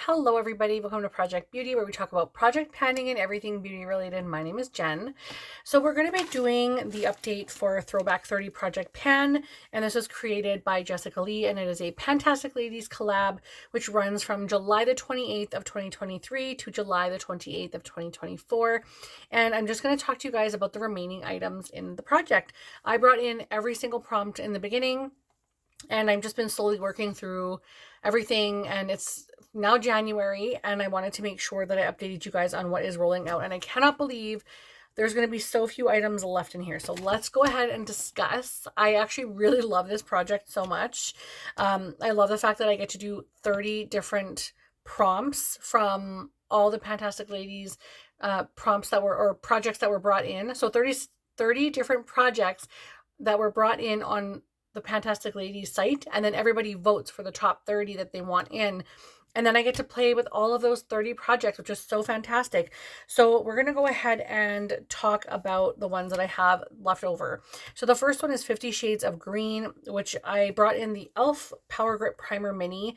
Hello everybody, welcome to Project Beauty, where we talk about project planning and everything beauty related. My name is Jen. So we're going to be doing the update for Throwback 30 Project Pan, and this was created by Jessica Lee, and it is a Fantastic Ladies collab, which runs from July the 28th of 2023 to July the 28th of 2024. And I'm just going to talk to you guys about the remaining items in the project. I brought in every single prompt in the beginning, and I've just been slowly working through everything, and it's now January, and I wanted to make sure that I updated you guys on what is rolling out, and I cannot believe there's going to be so few items left in here. So let's go ahead and discuss. I actually really love this project so much. I love the fact that I get to do 30 different prompts from all the Fantastic Ladies prompts that were, or projects that were brought in. So 30 different projects that were brought in on the Fantastic Ladies site, and then everybody votes for the top 30 that they want in. And then I get to play with all of those 30 projects, which is so fantastic. So we're going to go ahead and talk about the ones that I have left over. So the first one is 50 Shades of Green, which I brought in the e.l.f. Power Grip Primer Mini.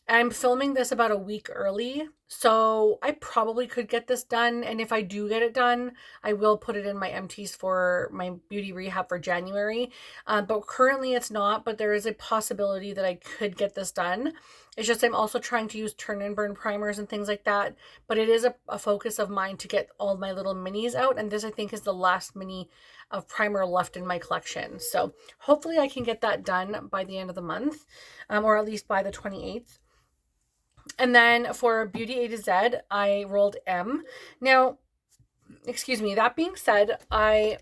I'm filming this about a week early, so I probably could get this done. And if I do get it done, I will put it in my empties for my beauty rehab for January. But currently it's not, but there is a possibility that I could get this done. It's just I'm also trying to use turn and burn primers and things like that. But it is a focus of mine to get all my little minis out. And this, I think, is the last mini of primer left in my collection. So hopefully I can get that done by the end of the month, or at least by the 28th. And then for Beauty A to Z, I rolled M. Now, excuse me, that being said, I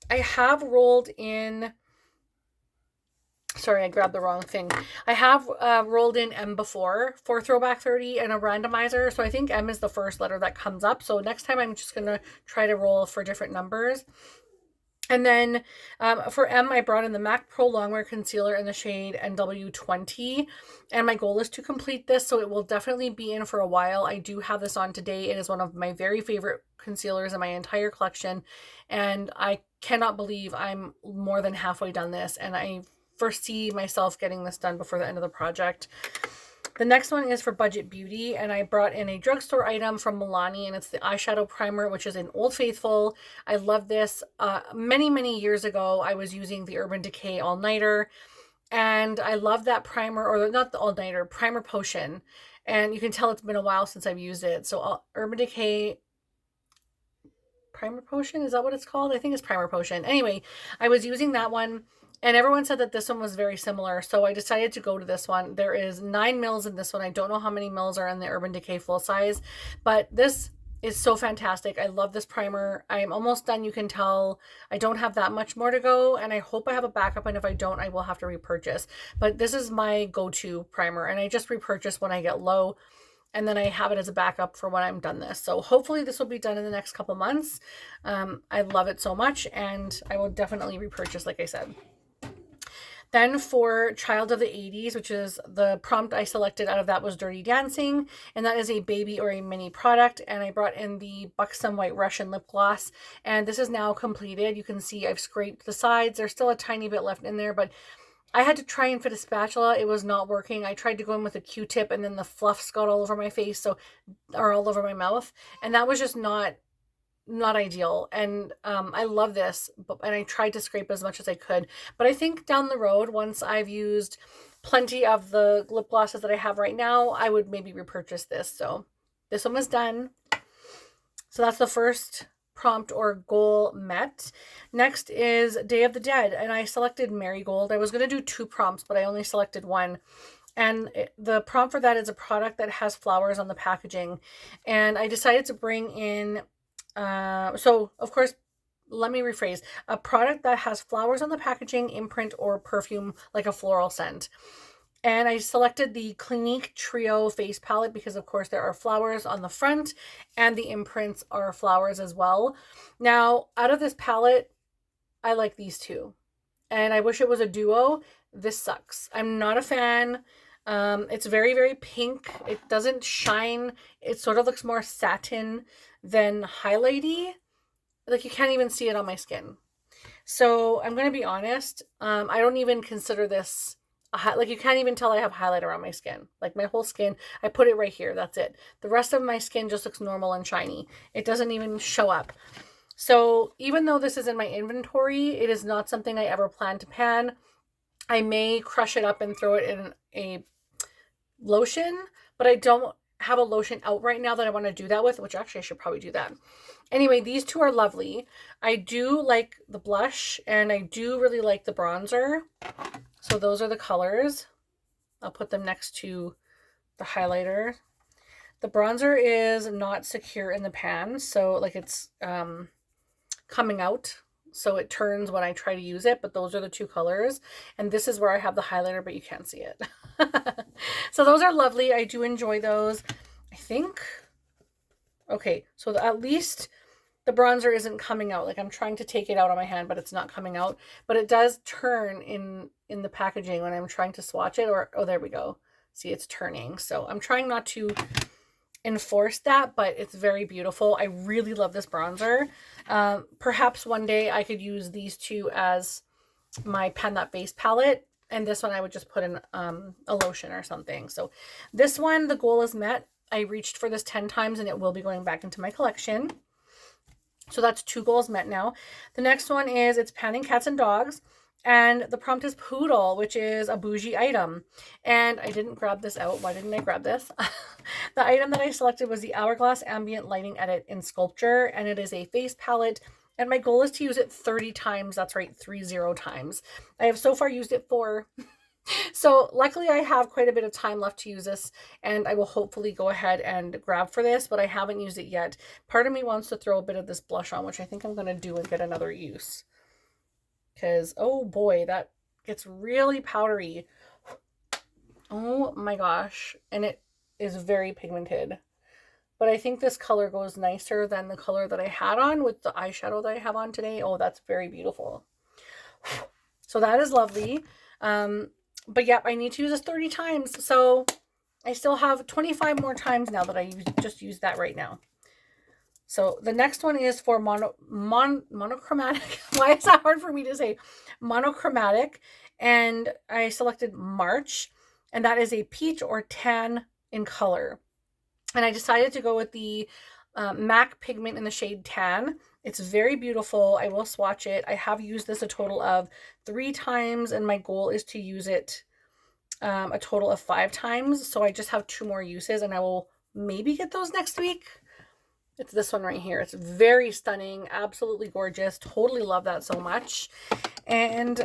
have rolled in, sorry, I grabbed the wrong thing. I have rolled in M before for Throwback 30 and a randomizer. So I think M is the first letter that comes up. So next time I'm just going to try to roll for different numbers. And then for M, I brought in the MAC Pro Longwear Concealer in the shade NW20. And my goal is to complete this, so it will definitely be in for a while. I do have this on today. It is one of my very favorite concealers in my entire collection. And I cannot believe I'm more than halfway done this. And I foresee myself getting this done before the end of the project. The next one is for Budget Beauty, and I brought in a drugstore item from Milani, and it's the eyeshadow primer, which is in Old Faithful. I love this. Many years ago, I was using the Urban Decay All Nighter, and I love that primer, or not the All Nighter, Primer Potion. And you can tell it's been a while since I've used it. So Urban Decay Primer Potion, is that what it's called? I think it's Primer Potion. Anyway, I was using that one, and everyone said that this one was very similar, so I decided to go to this one. There is 9 mils in this one. I don't know how many mils are in the Urban Decay full size, but this is so fantastic. I love this primer. I am almost done. You can tell I don't have that much more to go, and I hope I have a backup, and if I don't, I will have to repurchase. But this is my go-to primer, and I just repurchase when I get low, and then I have it as a backup for when I'm done this. So hopefully this will be done in the next couple months. I love it so much, and I will definitely repurchase, like I said. Then for Child of the 80s, which is the prompt I selected out of that was Dirty Dancing, and that is a baby or a mini product, and I brought in the Buxom White Russian lip gloss, and this is now completed. You can see I've scraped the sides. There's still a tiny bit left in there, but I had to try and fit a spatula. It was not working. I tried to go in with a Q-tip, and then the fluffs got all over my face, or all over my mouth, and that was just not ideal. And I love this, and I tried to scrape as much as I could, but I think down the road, once I've used plenty of the lip glosses that I have right now, I would maybe repurchase this. So this one was done. So that's the first prompt or goal met. Next is Day of the Dead, and I selected Marigold. I was going to do 2 prompts, but I only selected one. And the prompt for that is a product that has flowers on the packaging, and I decided to bring in so of course, let me rephrase, a product that has flowers on the packaging, imprint, or perfume, like a floral scent. And I selected the Clinique Trio face palette because of course there are flowers on the front, and the imprints are flowers as well. Now, out of this palette, I like these two, and I wish it was a duo. This sucks. I'm not a fan. It's very pink. It doesn't shine. It sort of looks more satin than highlighty. Like, you can't even see it on my skin. So I'm going to be honest. I don't even consider this like you can't even tell I have highlighter on my skin. Like my whole skin, I put it right here. That's it. The rest of my skin just looks normal and shiny. It doesn't even show up. So even though this is in my inventory, it is not something I ever plan to pan. I may crush it up and throw it in a lotion, but I don't have a lotion out right now that I want to do that with, which actually I should probably do that. Anyway, these two are lovely. I do like the blush and I do really like the bronzer. So those are the colors. I'll put them next to the highlighter. The bronzer is not secure in the pan, so like it's coming out. So it turns when I try to use it, but those are the two colors. And this is where I have the highlighter, but you can't see it. So those are lovely. I do enjoy those. I think, okay, so at least the bronzer isn't coming out. Like I'm trying to take it out on my hand, but it's not coming out. But it does turn in the packaging when I'm trying to swatch it. Or, oh, there we go. See, it's turning. So I'm trying not to enforce that, but it's very beautiful. I really love this bronzer. Perhaps one day I could use these two as my Pan That base palette, and this one I would just put in a lotion or something. So this one, the goal is met. I reached for this 10 times and it will be going back into my collection. So that's 2 goals met now. The next one is it's panning cats and dogs. And the prompt is poodle, which is a bougie item. And I didn't grab this out. Why didn't I grab this? The item that I selected was the Hourglass Ambient Lighting Edit in Sculpture. And it is a face palette. And my goal is to use it 30 times. That's right, 30 times. I have so far used it 4. So luckily I have quite a bit of time left to use this, and I will hopefully go ahead and grab for this, but I haven't used it yet. Part of me wants to throw a bit of this blush on, which I think I'm going to do and get another use. Because, oh boy, that gets really powdery. Oh my gosh. And it is very pigmented. But I think this color goes nicer than the color that I had on with the eyeshadow that I have on today. Oh, that's very beautiful. So that is lovely. But yep, I need to use this 30 times. So I still have 25 more times now that I just used that right now. So the next one is for monochromatic. Why is that hard for me to say? Monochromatic. And I selected March. And that is a peach or tan in color. And I decided to go with the MAC pigment in the shade Tan. It's very beautiful. I will swatch it. I have used this a total of 3 times. And my goal is to use it a total of 5 times. So I just have 2 more uses. And I will maybe get those next week. It's this one right here. It's very stunning, absolutely gorgeous. Totally love that so much. And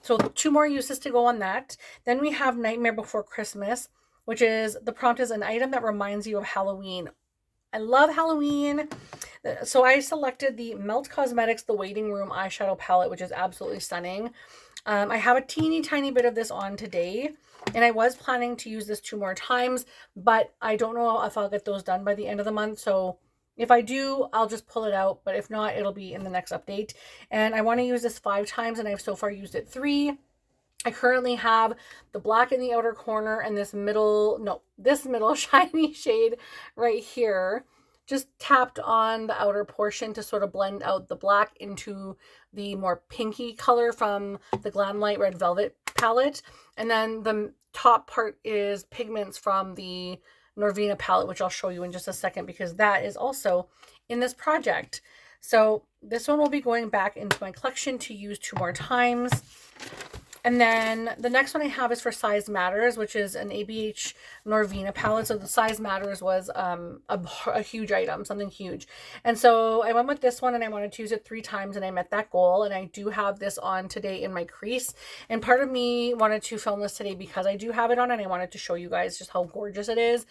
so 2 more uses to go on that. Then we have Nightmare Before Christmas, which is, the prompt is an item that reminds you of Halloween. I love Halloween. So I selected the Melt Cosmetics The Waiting Room eyeshadow palette, which is absolutely stunning. I have a teeny tiny bit of this on today, and I was planning to use this 2 more times, but I don't know if I'll get those done by the end of the month. So if I do, I'll just pull it out, but if not, it'll be in the next update. And I want to use this 5 times, and I've so far used it 3. I currently have the black in the outer corner and this middle shiny shade right here, just tapped on the outer portion to sort of blend out the black into the more pinky color from the Glamlight Red Velvet palette. And then the top part is pigments from the Norvina palette, which I'll show you in just a second, because that is also in this project. So this one will be going back into my collection to use 2 more times. And then the next one I have is for Size Matters, which is an ABH Norvina palette. So the Size Matters was a huge item, something huge. And so I went with this one, and I wanted to use it 3 times, and I met that goal. And I do have this on today in my crease. And part of me wanted to film this today because I do have it on, and I wanted to show you guys just how gorgeous it is.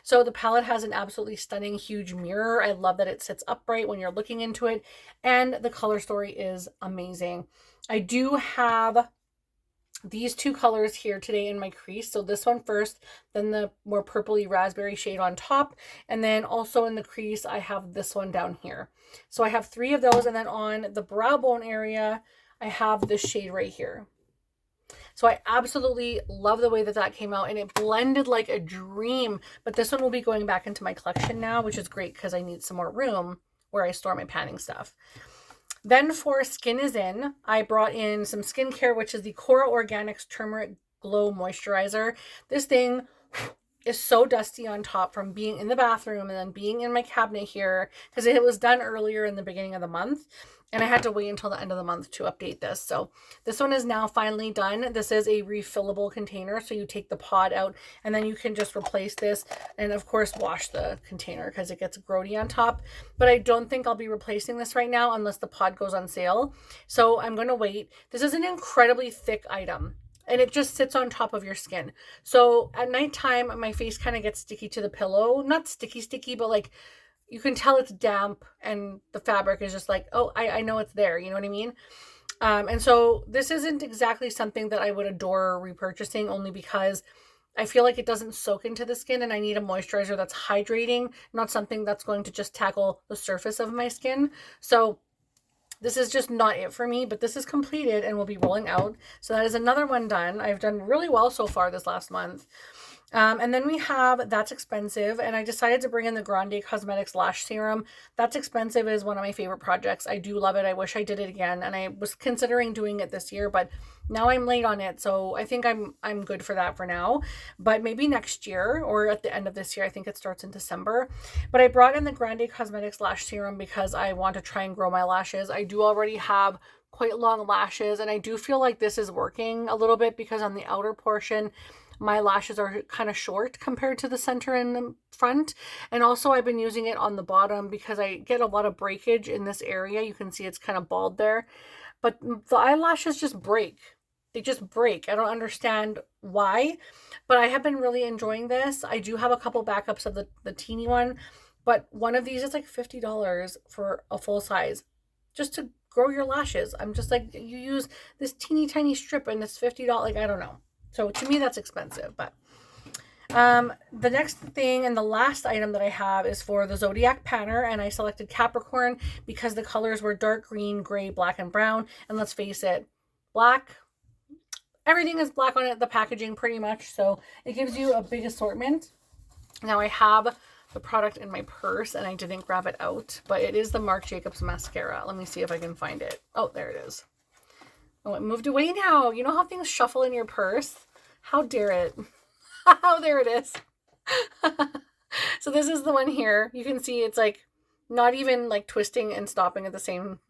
So the palette has an absolutely stunning, huge mirror. I love that it sits upright when you're looking into it. And the color story is amazing. I do have these 2 colors here today in my crease. So this one first, then the more purpley raspberry shade on top, and then also in the crease I have this one down here. So I have 3 of those, and then on the brow bone area I have this shade right here. So I absolutely love the way that that came out, and it blended like a dream. But this one will be going back into my collection now, which is great because I need some more room where I store my panning stuff. Then for Skin is In, I brought in some skincare, which is the Cora Organics Glow Moisturizer. This thing is so dusty on top from being in the bathroom and then being in my cabinet here because it was done earlier in the beginning of the month and I had to wait until the end of the month to update this. So this one is now finally done. This is a refillable container, so you take the pod out and then you can just replace this and of course wash the container because it gets grody on top. But I don't think I'll be replacing this right now unless the pod goes on sale. So I'm going to wait. This is an incredibly thick item and it just sits on top of your skin. So at nighttime, my face kind of gets sticky to the pillow. Not sticky, but like you can tell it's damp and the fabric is just like, oh, I know it's there. You know what I mean? And so this isn't exactly something that I would adore repurchasing only because I feel like it doesn't soak into the skin and I need a moisturizer that's hydrating, not something that's going to just tackle the surface of my skin. So this is just not it for me, but this is completed and will be rolling out. So that is another one done. I've done really well so far this last month. And then we have That's Expensive, and I decided to bring in the Grande Cosmetics Lash Serum. That's Expensive is one of my favorite projects. I do love it. I wish I did it again, and I was considering doing it this year, but now I'm late on it, so I think I'm good for that for now. But maybe next year or at the end of this year. I think it starts in December. But I brought in the Grande Cosmetics Lash Serum because I want to try and grow my lashes. I do already have quite long lashes, and I do feel like this is working a little bit because on the outer portion my lashes are kind of short compared to the center and the front. And also I've been using it on the bottom because I get a lot of breakage in this area. You can see it's kind of bald there. But the eyelashes just break. They just break. I don't understand why. But I have been really enjoying this. I do have a couple backups of the teeny one. But one of these is like $50 for a full size. Just to grow your lashes. I'm just like, you use this teeny tiny strip and it's $50. Like, I don't know. So to me, that's expensive. But the next thing and the last item that I have is for the Zodiac Panner. And I selected Capricorn because the colors were dark green, gray, black, and brown. And let's face it, black, everything is black on it, the packaging pretty much. So it gives you a big assortment. Now I have the product in my purse and I didn't grab it out. But it is the Marc Jacobs mascara. Let me see if I can find it. Oh, there it is. Oh, it moved away now. You know how things shuffle in your purse? How dare it? Oh, there it is. So this is the one here. You can see it's like not even like twisting and stopping at the same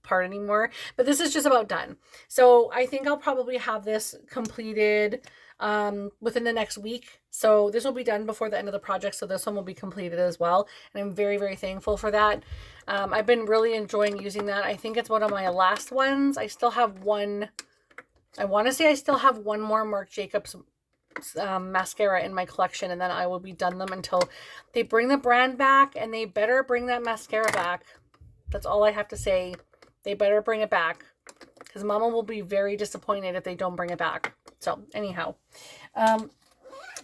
part anymore. But this is just about done. So I think I'll probably have this completed within the next week. So this will be done before the end of the project. So this one will be completed as well. And I'm very, very thankful for that. I've been really enjoying using that. I think it's one of my last ones. I still have one. I want to say I still have one more Marc Jacobs mascara in my collection, and then I will be done them until they bring the brand back, and they better bring that mascara back. That's all I have to say. They better bring it back because Mama will be very disappointed if they don't bring it back. So anyhow,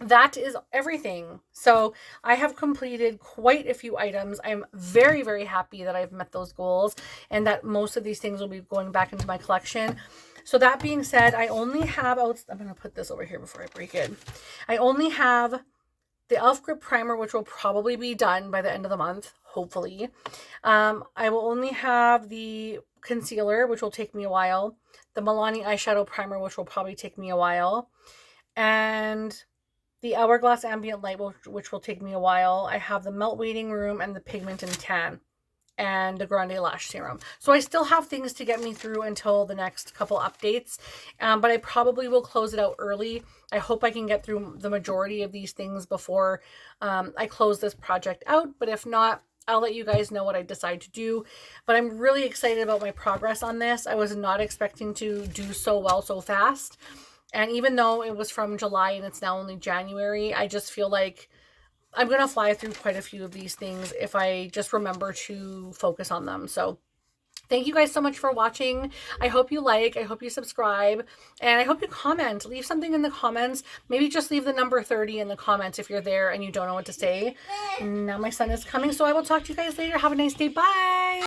that is everything. So I have completed quite a few items. I'm very, very happy that I've met those goals and that most of these things will be going back into my collection. So that being said, I only have, I'm going to put this over here before I break it. I only have the e.l.f. Grip Primer, which will probably be done by the end of the month, hopefully. I will only have the concealer, which will take me a while. The Milani Eyeshadow Primer, which will probably take me a while. And the Hourglass Ambient Light, which will take me a while. I have the Melt Waiting Room and the Pigment and Tan and the Grande Lash Serum. So I still have things to get me through until the next couple updates, but I probably will close it out early. I hope I can get through the majority of these things before I close this project out, but if not, I'll let you guys know what I decide to do. But I'm really excited about my progress on this. I was not expecting to do so well so fast. And even though it was from July and it's now only January, I just feel like I'm going to fly through quite a few of these things if I just remember to focus on them. So thank you guys so much for watching. I hope you like, I hope you subscribe, and I hope you comment. Leave something in the comments. Maybe just leave the number 30 in the comments if you're there and you don't know what to say. Now my son is coming, so I will talk to you guys later. Have a nice day. Bye.